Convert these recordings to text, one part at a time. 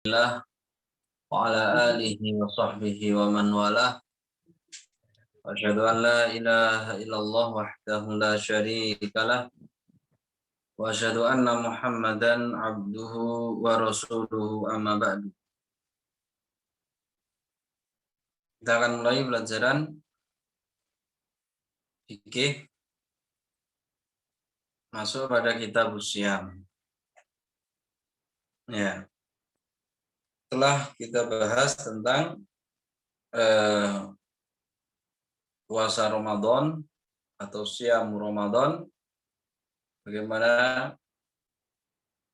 Alhamdulillah wa ala alihi wa sahbihi wa man walah wa asyhadu an la ilaha illallah wahdahu la syarika lah wa asyhadu anna Muhammadan abduhu wa rasuluhu amma ba'du. Kita akan mulai pelajaran fikih masuk pada kitab Syiyam. Ya. Setelah kita bahas tentang puasa Ramadan atau Syiyam Ramadan, bagaimana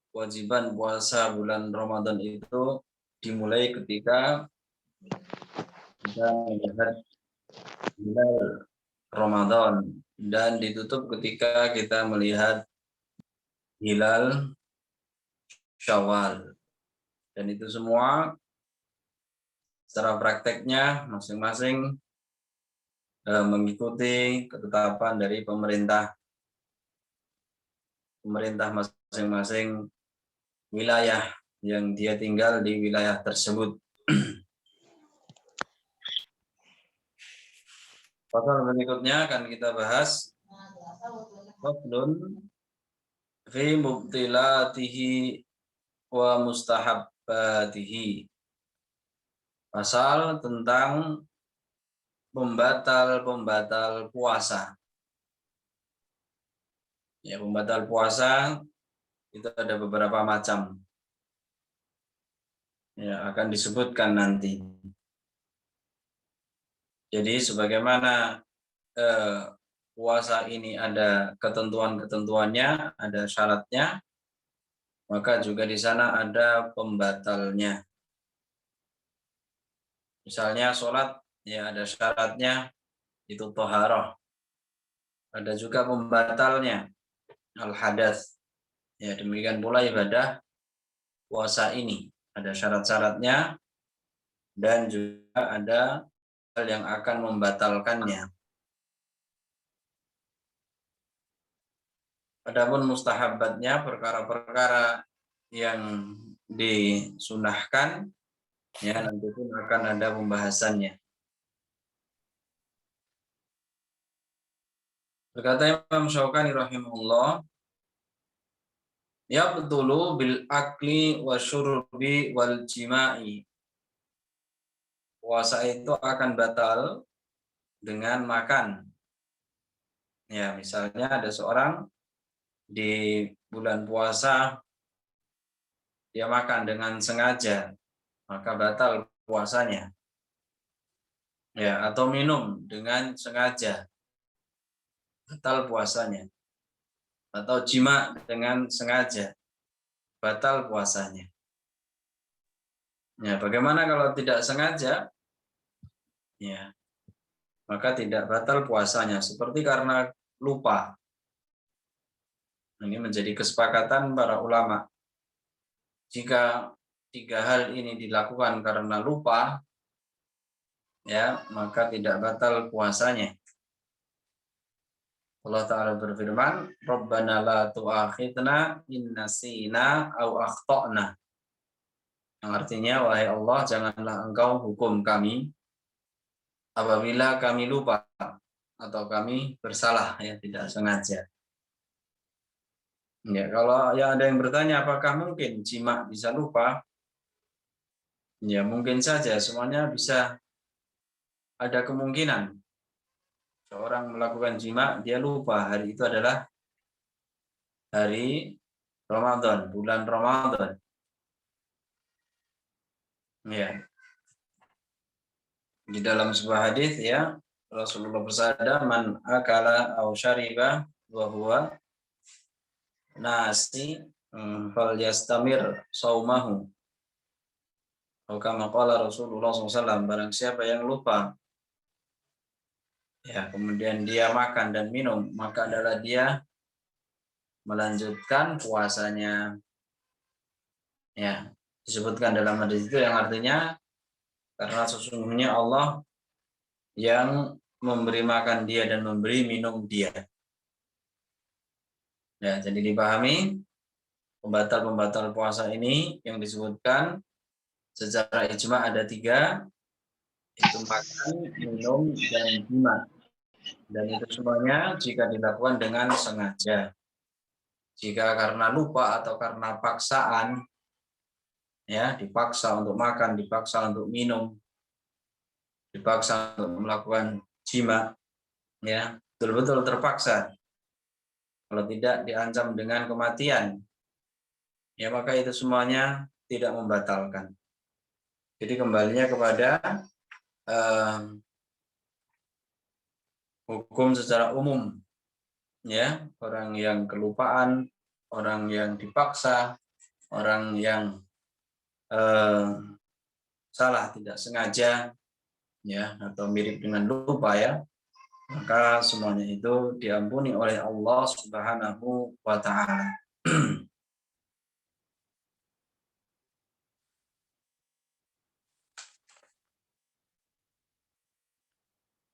kewajiban puasa bulan Ramadan itu dimulai ketika kita melihat hilal Ramadan dan ditutup ketika kita melihat hilal Syawal. Dan itu semua secara prakteknya masing-masing mengikuti ketetapan dari pemerintah masing-masing wilayah yang dia tinggal di wilayah tersebut. Pasal berikutnya akan kita bahas faslun fi mubtilatihi wa mustahabbatihi. Pasal tentang pembatal puasa. Ya, pembatal puasa itu ada beberapa macam. Ya, akan disebutkan nanti. Jadi sebagaimana puasa ini ada ketentuan-ketentuannya, ada syaratnya, maka juga di sana ada pembatalnya. Misalnya sholat, ya ada syaratnya, itu thaharah. Ada juga pembatalnya, al-hadas. Ya demikian pula ibadah puasa ini, ada syarat-syaratnya dan juga ada hal yang akan membatalkannya. Adapun mustahabbatnya, perkara-perkara yang disunahkan, ya nanti pun akan ada pembahasannya. Berkata Imam Syaukani rahimahullah, yabtulu bil akli wa syurbi wal jima'i. Puasa itu akan batal dengan makan. Ya, misalnya ada seorang di bulan puasa dia makan dengan sengaja, maka batal puasanya. Ya, atau minum dengan sengaja, batal puasanya. Atau jima dengan sengaja, batal puasanya. Ya, bagaimana kalau tidak sengaja? Ya, maka tidak batal puasanya, seperti karena lupa. Ini menjadi kesepakatan para ulama. Jika tiga hal ini dilakukan karena lupa, ya maka tidak batal puasanya. Allah Ta'ala berfirman, Rabbana la tu'akhidna in nasina aw akhtana. Yang artinya, wahai Allah, janganlah engkau hukum kami apabila kami lupa atau kami bersalah, ya tidak sengaja. Ya, kalau ya ada yang bertanya apakah mungkin jima bisa lupa? Ya, mungkin saja, semuanya bisa ada kemungkinan. Seorang melakukan jima, dia lupa hari itu adalah hari Ramadan, bulan Ramadan. Ya. Di dalam sebuah hadis ya, Rasulullah bersabda, man akala aw syariba wa huwa nasi falyastamir saumahu. Kama qala Rasulullah SAW, barang siapa yang lupa ya kemudian dia makan dan minum, maka adalah dia melanjutkan puasanya. Ya, disebutkan dalam hadis itu yang artinya karena sesungguhnya Allah yang memberi makan dia dan memberi minum dia. Ya, jadi dipahami pembatal-pembatal puasa ini yang disebutkan secara ijma ada 3, itu makan, minum, dan jima. Dan itu semuanya jika dilakukan dengan sengaja. Jika karena lupa atau karena paksaan, ya dipaksa untuk makan, dipaksa untuk minum, dipaksa untuk melakukan jima, ya betul-betul terpaksa. Kalau tidak diancam dengan kematian, ya maka itu semuanya tidak membatalkan. Jadi kembalinya kepada hukum secara umum, ya orang yang kelupaan, orang yang dipaksa, orang yang salah tidak sengaja, ya atau mirip dengan lupa, ya maka semuanya itu diampuni oleh Allah Subhanahu wa Ta'ala.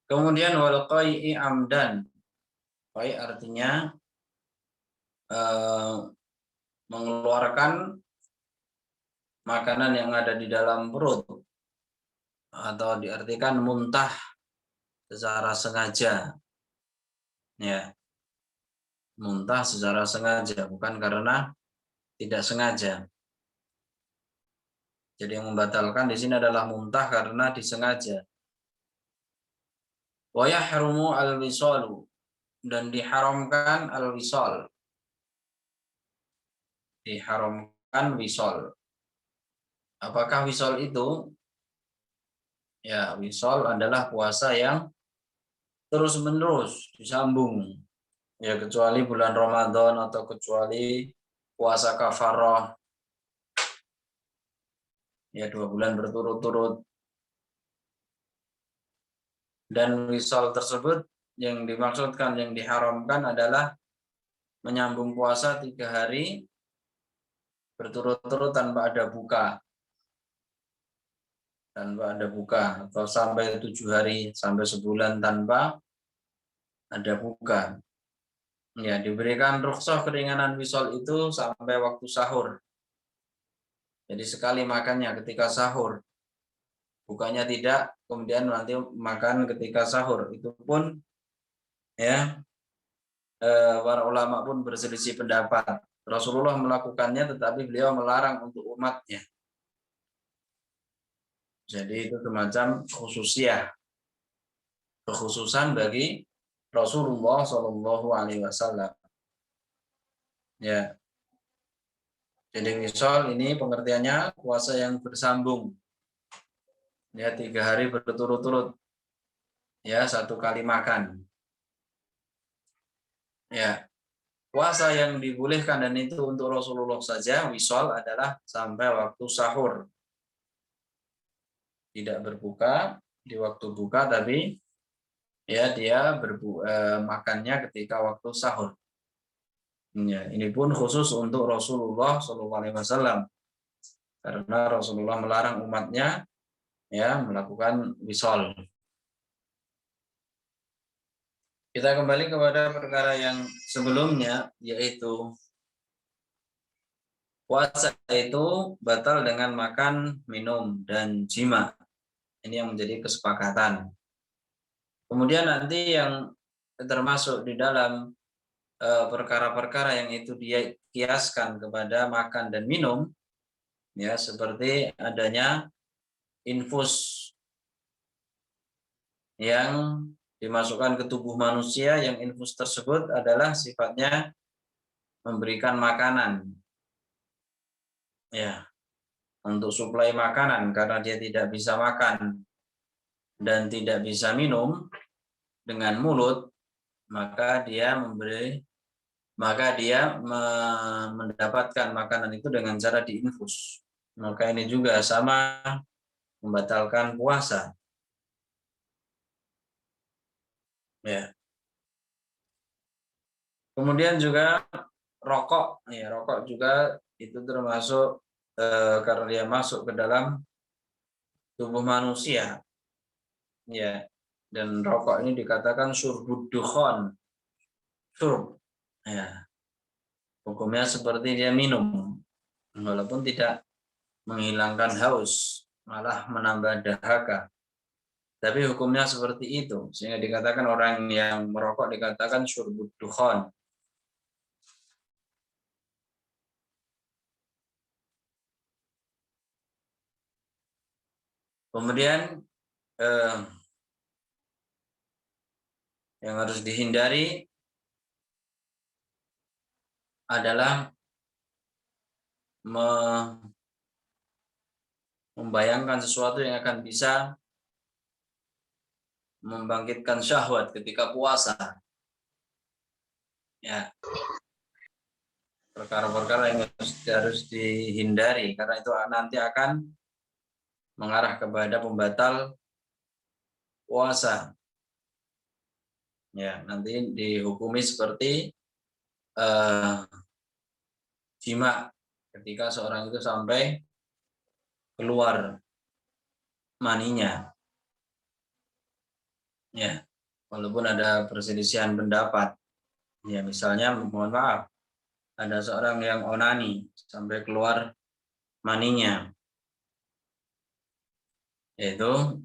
Kemudian wal qai'i amdan. Qai' artinya mengeluarkan makanan yang ada di dalam perut, atau diartikan muntah secara sengaja, ya muntah secara sengaja, bukan karena tidak sengaja. Jadi yang membatalkan di sini adalah muntah karena disengaja. Wa yahrumu al-wisalu, dan diharamkan al-wisal. Diharamkan wisal. Apakah wisal itu? Ya, wisal adalah puasa yang terus-menerus disambung. Ya, kecuali bulan Ramadan atau kecuali puasa kafarah. Ya, 2 bulan berturut-turut. Dan wisal tersebut yang dimaksudkan, yang diharamkan adalah menyambung puasa 3 hari berturut-turut tanpa ada buka. Tanpa ada buka, atau sampai 7 hari, sampai sebulan tanpa ada buka. Ya, diberikan rukhsah keringanan wisal itu sampai waktu sahur. Jadi sekali makannya ketika sahur, bukanya tidak, kemudian nanti makan ketika sahur. Itu pun ya para ulama pun berselisih pendapat. Rasulullah melakukannya, tetapi beliau melarang untuk umatnya. Jadi itu semacam khususiyah, kekhususan bagi Rasulullah Shallallahu Alaihi Wasallam. Ya, jadi wisal ini pengertiannya puasa yang bersambung. Ya, 3 hari berturut-turut. Ya, 1 kali makan. Ya, puasa yang dibolehkan dan itu untuk Rasulullah saja, wisal adalah sampai waktu sahur. Tidak berbuka di waktu buka, tapi ya dia makannya ketika waktu sahur. Ya, ini pun khusus untuk Rasulullah SAW, karena Rasulullah melarang umatnya ya melakukan wisal. Kita kembali kepada perkara yang sebelumnya, yaitu puasa itu batal dengan makan, minum, dan jima. Ini yang menjadi kesepakatan. Kemudian nanti yang termasuk di dalam perkara-perkara yang itu dia kiaskan kepada makan dan minum, ya seperti adanya infus yang dimasukkan ke tubuh manusia, yang infus tersebut adalah sifatnya memberikan makanan, ya untuk suplai makanan, karena dia tidak bisa makan dan tidak bisa minum dengan mulut, maka dia mendapatkan makanan itu dengan cara diinfus. Maka ini juga sama membatalkan puasa. Ya. Kemudian juga rokok, ya rokok juga itu termasuk karena dia masuk ke dalam tubuh manusia. Ya. Dan rokok ini dikatakan syurbud dukhon. Syurb. Ya. Hukumnya seperti dia minum, walaupun tidak menghilangkan haus. malah menambah dahaga. Tapi hukumnya seperti itu, sehingga dikatakan orang yang merokok dikatakan syurbud dukhon. Kemudian yang harus dihindari adalah membayangkan sesuatu yang akan bisa membangkitkan syahwat ketika puasa. Ya, perkara-perkara yang harus dihindari karena itu nanti akan mengarah kepada pembatal puasa. Ya, nanti dihukumi seperti jima ketika seorang itu sampai keluar maninya. Ya, walaupun ada perselisihan pendapat. Ya, misalnya mohon maaf, ada seorang yang onani sampai keluar maninya. Yaitu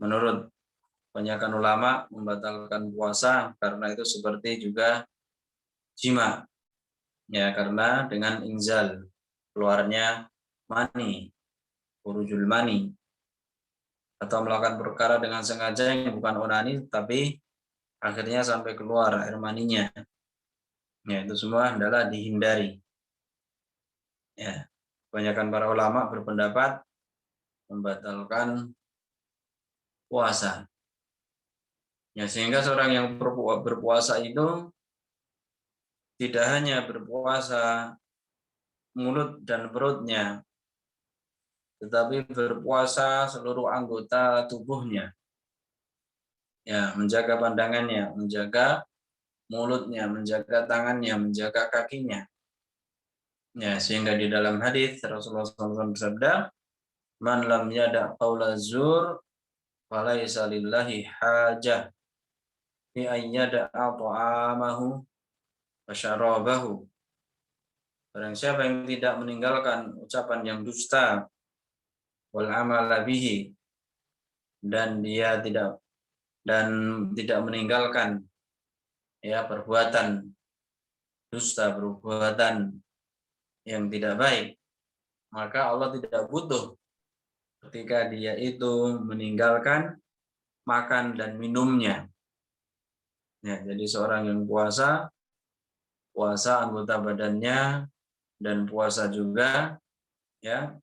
menurut kebanyakan ulama membatalkan puasa karena itu seperti juga jima. Ya, karena dengan inzal keluarnya mani, khurujul mani, atau melakukan perkara dengan sengaja yang bukan onani tapi akhirnya sampai keluar air maninya. Ya, itu semua adalah dihindari. Ya, kebanyakan para ulama berpendapat membatalkan puasa. Ya, sehingga seorang yang berpuasa itu tidak hanya berpuasa mulut dan perutnya, tetapi berpuasa seluruh anggota tubuhnya. Ya, menjaga pandangannya, menjaga mulutnya, menjaga tangannya, menjaga kakinya. Ya, sehingga di dalam hadis Rasulullah SAW bersabda, "Man lam yada' qaula zur, falaisa lillahi hajah fi ayyada'a ta'amahu wa syarabahu." Barang siapa yang tidak meninggalkan ucapan yang dusta wal amala bihi, dan dia tidak meninggalkan ya perbuatan dusta, perbuatan yang tidak baik, maka Allah tidak butuh ketika dia itu meninggalkan makan dan minumnya. Ya, jadi seorang yang puasa anggota badannya dan puasa juga ya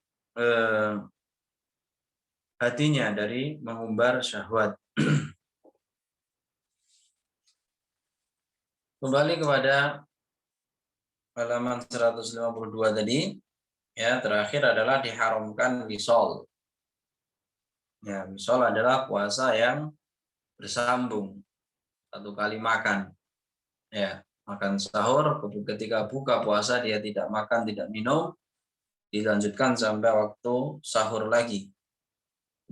hatinya dari mengumbar syahwat. Kembali kepada halaman 152 tadi, ya terakhir adalah diharamkan wisol. Ya, wisol adalah puasa yang bersambung, satu kali makan. Ya, makan sahur, ketika buka puasa dia tidak makan, tidak minum, dilanjutkan sampai waktu sahur lagi.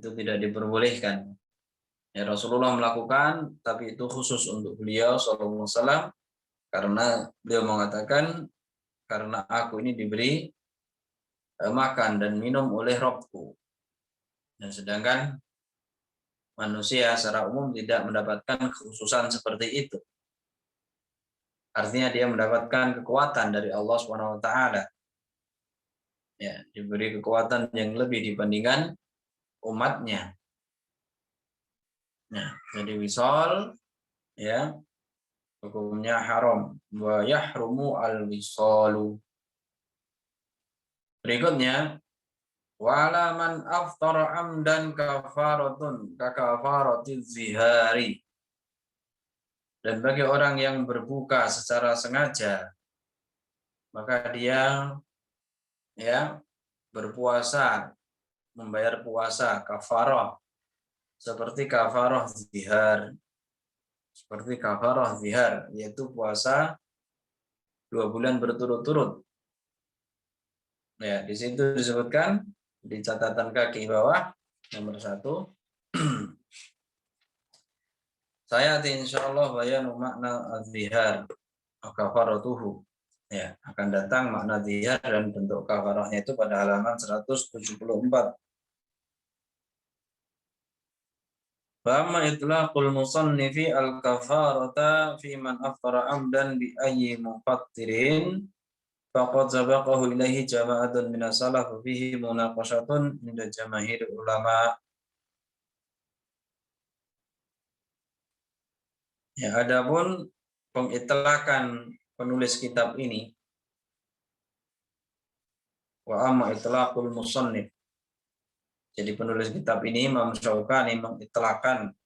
Itu tidak diperbolehkan. Ya, Rasulullah melakukan, tapi itu khusus untuk beliau sallallahu alaihi wasallam karena beliau mengatakan, karena aku ini diberi makan dan minum oleh Rabbku. Dan sedangkan manusia secara umum tidak mendapatkan kekhususan seperti itu. Artinya dia mendapatkan kekuatan dari Allah Subhanahu wa taala. Ya, diberi kekuatan yang lebih dibandingkan umatnya. Nah, jadi wisol ya hukumnya haram, wa yahrumu al-wisalu. Berikutnya, wala man aftara amdan kafaratun kakafaratiz zihari. Dan bagi orang yang berbuka secara sengaja, maka dia ya berpuasa, membayar puasa kafarah seperti kafarah zihar. Seperti kafarah zihar, yaitu puasa 2 bulan berturut-turut. Ya, di situ disebutkan di catatan kaki bawah nomor 1. Saya insyaallah bayanu makna az-zihar kafaratuhu. Ya, akan datang makna zihar dan bentuk kafarahnya itu pada halaman 174. Fama itlaqul musannifi al-kafarata fi man aftara amdan bi ayyi mufattirin faqad sabaqahu ilaihi jama'atun minas salaf fihi munaqashatun inda jamaahir ulama. Ya, adapun pengitlakan penulis kitab ini, wa amma itlaqul musannif. Jadi penulis kitab ini Imam Syaukani mengitlakan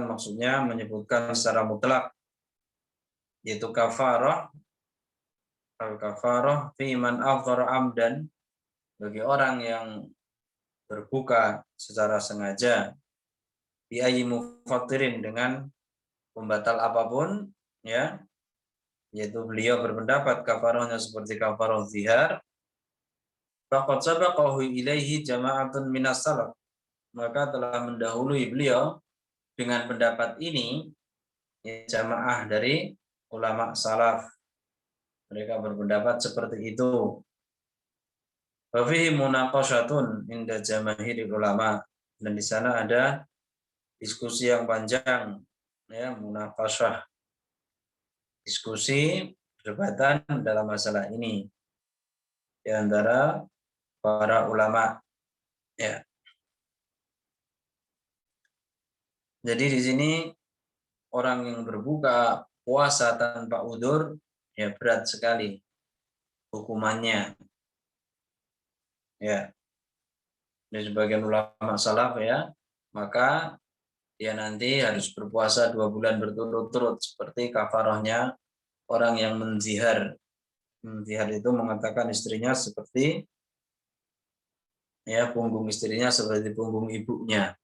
maksudnya menyebutkan secara mutlak, yaitu kafarah, al-kafarah fi man afdhara amdan, bagi orang yang berbuka secara sengaja, bi ayyi mufattirin, dengan pembatal apapun, ya, yaitu beliau berpendapat kafarahnya seperti kafarah zihar, faqad sabaqahu ilaihi jama'atun minas salaf, maka telah mendahului beliau dengan pendapat ini ya, jamaah dari ulama salaf. Mereka berpendapat seperti itu. Wa fihi munaqashatun inda jamaahir ulama, dan di sana ada diskusi yang panjang, ya, munaqashah, diskusi perdebatan dalam masalah ini di antara para ulama, ya. Jadi di sini orang yang berbuka puasa tanpa udzur ya berat sekali hukumannya, ya. Dari sebagian ulama salaf, ya, maka dia nanti harus berpuasa 2 bulan berturut-turut seperti kafarahnya orang yang menzihar. Menzihar itu mengatakan istrinya seperti, ya, punggung istrinya seperti punggung ibunya.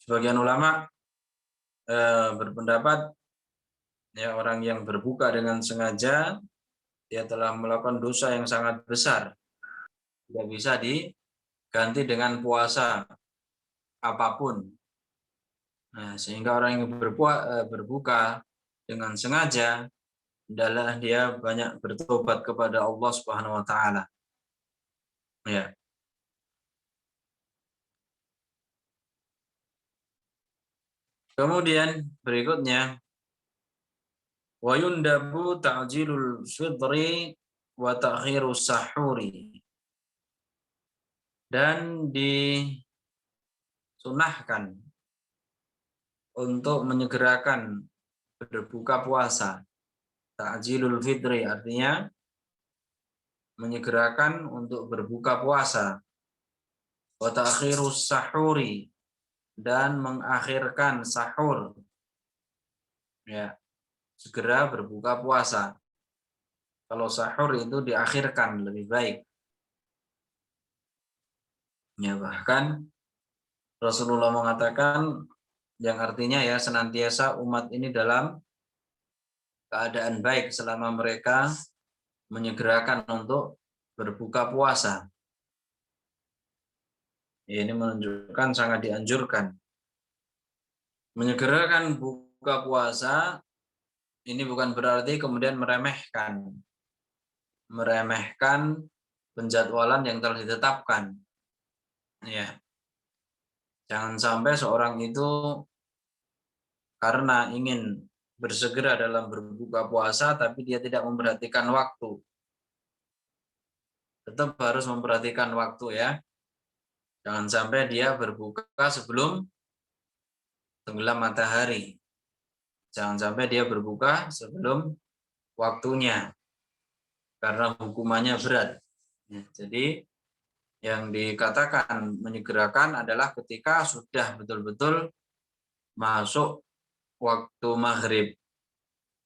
Sebagian ulama berpendapat ya orang yang berbuka dengan sengaja dia telah melakukan dosa yang sangat besar, tidak bisa diganti dengan puasa apapun. Nah, sehingga orang yang berbuka dengan sengaja adalah dia banyak bertobat kepada Allah Subhanahu wa taala. Ya. Kemudian berikutnya, wa yundabu ta'jilul fitri wa ta'khirus sahuri. Dan disunahkan untuk menyegerakan berbuka puasa. Ta'jilul fitri artinya menyegerakan untuk berbuka puasa. Wa ta'khirus sahuri, dan mengakhirkan sahur. Ya, segera berbuka puasa. Kalau sahur itu diakhirkan lebih baik. Ya, bahkan Rasulullah mengatakan yang artinya ya senantiasa umat ini dalam keadaan baik selama mereka menyegerakan untuk berbuka puasa. Ini menunjukkan sangat dianjurkan. Menyegerakan buka puasa ini bukan berarti kemudian meremehkan penjadwalan yang telah ditetapkan. Ya. Jangan sampai seorang itu karena ingin bersegera dalam berbuka puasa tapi dia tidak memperhatikan waktu. Tetap harus memperhatikan waktu, ya. Jangan sampai dia berbuka sebelum tenggelam matahari. Jangan sampai dia berbuka sebelum waktunya, karena hukumannya berat. Jadi yang dikatakan menyegerakan adalah ketika sudah betul-betul masuk waktu maghrib,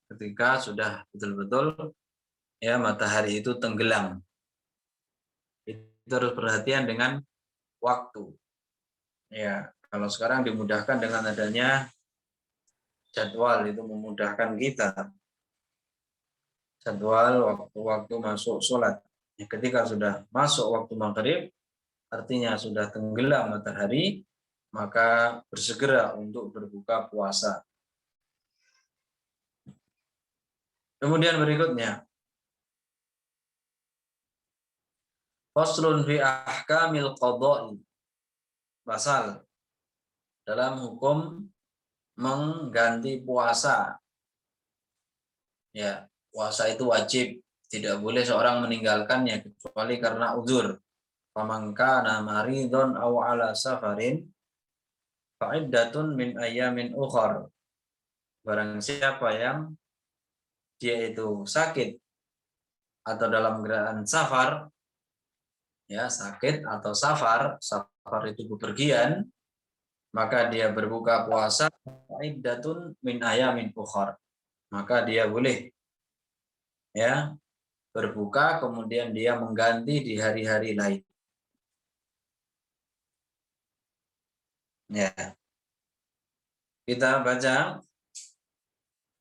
ketika sudah betul-betul ya matahari itu tenggelam. Itu harus perhatian dengan waktu. Ya, kalau sekarang dimudahkan dengan adanya jadwal, itu memudahkan kita. Jadwal waktu-waktu masuk sholat. Ketika sudah masuk waktu maghrib, artinya sudah tenggelam matahari, maka bersegera untuk berbuka puasa. Kemudian berikutnya, Faslun fi ahkamil qadha'i. Pasal dalam hukum mengganti puasa. Ya, puasa itu wajib, tidak boleh seorang meninggalkannya kecuali karena uzur. Faman kana maridun aw ala safarin fa'iddatun min ayyamin ukhar. Barang siapa yang dia itu sakit atau dalam keadaan safar, ya sakit atau safar itu bepergian, maka dia berbuka puasa iddatun min ayamin ukhar. Maka dia boleh ya berbuka kemudian dia mengganti di hari-hari lain. Ya. Kita baca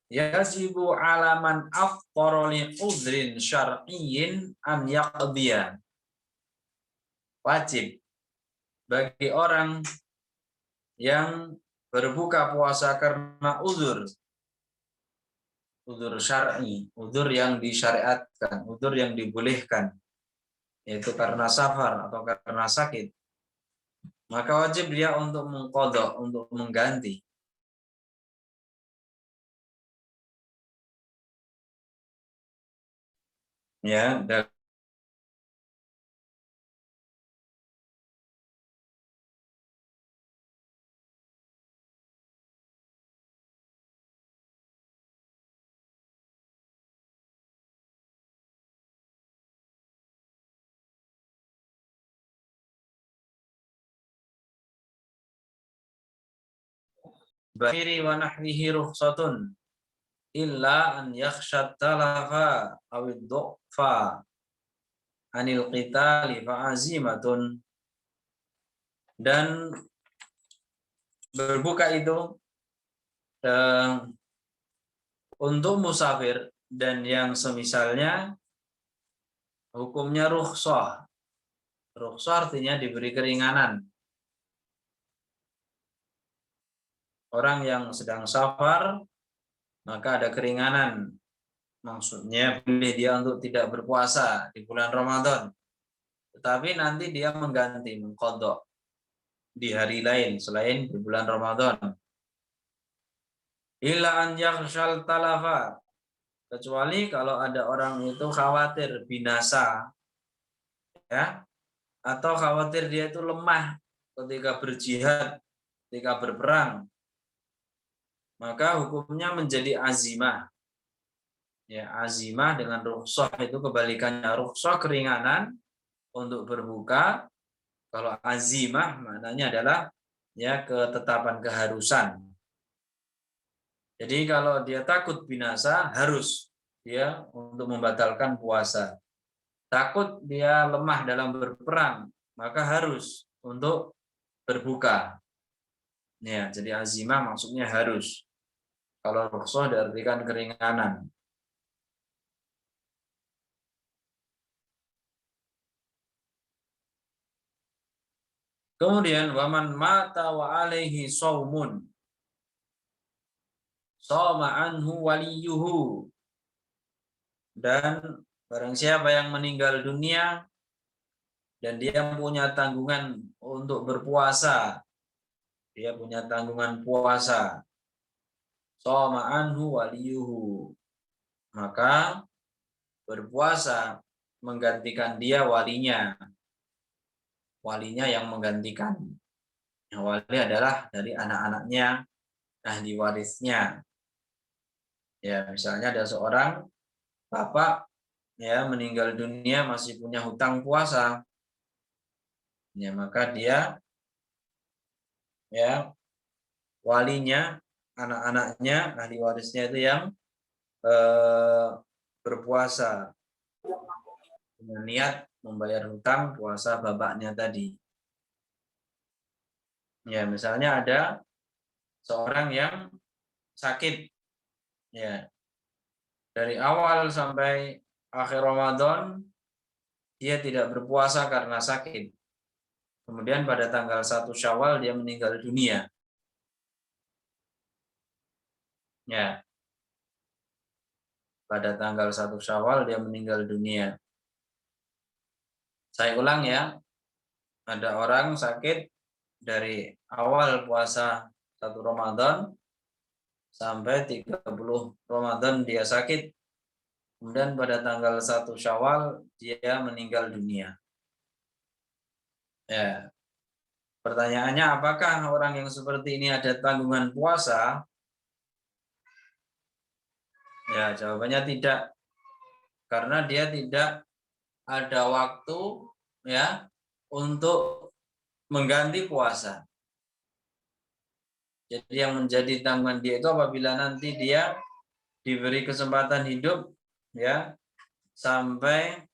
yajibu alaman afqara li udhrin syar'iyyin an yaqdiya. Wajib bagi orang yang berbuka puasa karena uzur syar'i, uzur yang disyariatkan, uzur yang dibolehkan, yaitu karena safar atau karena sakit, maka wajib dia untuk mengqadha, untuk mengganti. Ya, dan bahiri wa nahwihi rukhsatun illa an yakhshat talafa awid du'fa anil qitali fa'azimatun. Dan berbuka itu untuk musafir dan yang semisalnya hukumnya rukhsah. Rukhsah artinya diberi keringanan. Orang yang sedang safar maka ada keringanan. Maksudnya boleh dia untuk tidak berpuasa di bulan Ramadan. Tetapi nanti dia mengganti, mengqadha di hari lain selain di bulan Ramadan. Illa an yakhshal talafa, kecuali kalau ada orang itu khawatir binasa, ya, atau khawatir dia itu lemah ketika berjihad, ketika berperang, maka hukumnya menjadi azimah. Ya, azimah dengan rukhsah itu kebalikannya. Rukhsah keringanan untuk berbuka. Kalau azimah maknanya adalah ya ketetapan keharusan. Jadi kalau dia takut binasa, harus dia untuk membatalkan puasa. Takut dia lemah dalam berperang, maka harus untuk berbuka. Ya, jadi azimah maksudnya harus. Kalau rukhsah diartikan keringanan. Kemudian waman mata wa alaihi saumun shoma anhu waliyuhu. Dan barang siapa yang meninggal dunia dan dia punya tanggungan untuk berpuasa, dia punya tanggungan puasa, shoma anhu waliyuhu, maka berpuasa menggantikan dia walinya yang menggantikan. Yang wali adalah dari anak-anaknya, ahli warisnya. Ya, misalnya ada seorang bapak ya meninggal dunia masih punya hutang puasa, ya maka dia ya walinya, anak-anaknya, ahli warisnya itu yang berpuasa dengan niat membayar hutang puasa bapaknya tadi. Ya, misalnya ada seorang yang sakit, ya dari awal sampai akhir Ramadan dia tidak berpuasa karena sakit. Kemudian pada tanggal 1 Syawal dia meninggal dunia. Ya, pada tanggal 1 Syawal dia meninggal dunia. Saya ulang ya, ada orang sakit dari awal puasa 1 Ramadan sampai 30 Ramadan dia sakit. Kemudian pada tanggal 1 Syawal dia meninggal dunia. Ya. Pertanyaannya, apakah orang yang seperti ini ada tanggungan puasa? Ya, jawabannya tidak. Karena dia tidak ada waktu ya untuk mengganti puasa. Jadi yang menjadi tanggungan dia itu apabila nanti dia diberi kesempatan hidup ya sampai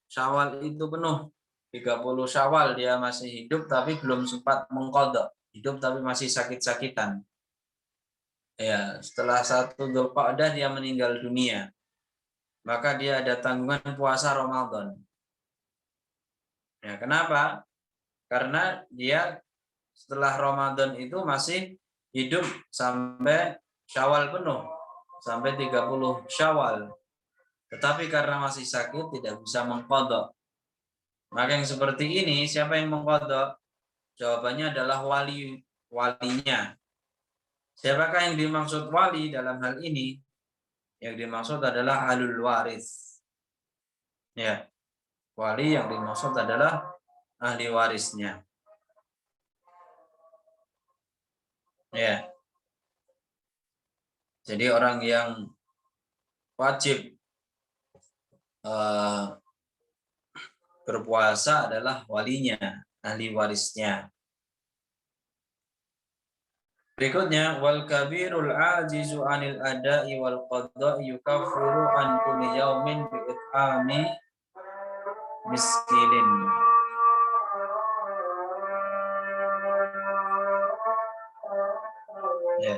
Syawal itu penuh. 30 Syawal dia masih hidup tapi belum sempat mengqadha. Hidup tapi masih sakit-sakitan. Ya, setelah 1 Dzulqa'dah dia meninggal dunia. Maka dia ada tanggungan puasa Ramadan. Ya, kenapa? Karena dia setelah Ramadan itu masih hidup sampai Syawal penuh, sampai 30 Syawal. Tetapi karena masih sakit tidak bisa mengqadha. Maka yang seperti ini siapa yang mengqadha? Jawabannya adalah walinya. Siapakah yang dimaksud wali dalam hal ini? Yang dimaksud adalah ahlul waris. Ya. Wali yang dimaksud adalah ahli warisnya. Ya. Jadi orang yang wajib berpuasa adalah walinya, ahli warisnya. Berikutnya, wal kabirul ajizu anil ada'i wal qada'i yukaffiru an kulli yaumin bi it'ami miskinin. Ya.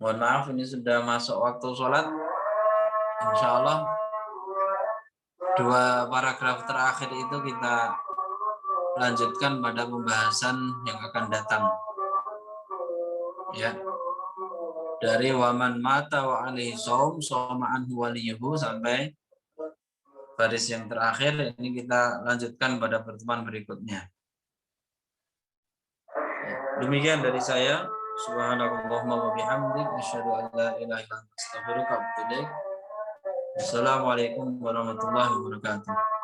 Mohon maaf, ini sudah masuk waktu sholat. Insya Allah 2 paragraf terakhir itu kita lanjutkan pada pembahasan yang akan datang. Ya. Dari waman mata wa alaihi shaum shoma anhu waliyuhu sampai baris yang terakhir ini kita lanjutkan pada pertemuan berikutnya. Demikian dari saya. Subhanallahumma wa bihamdik asyhadu an la ilaha illa anta astaghfiruka wa atubu ilaik. Assalamualaikum warahmatullahi wabarakatuh.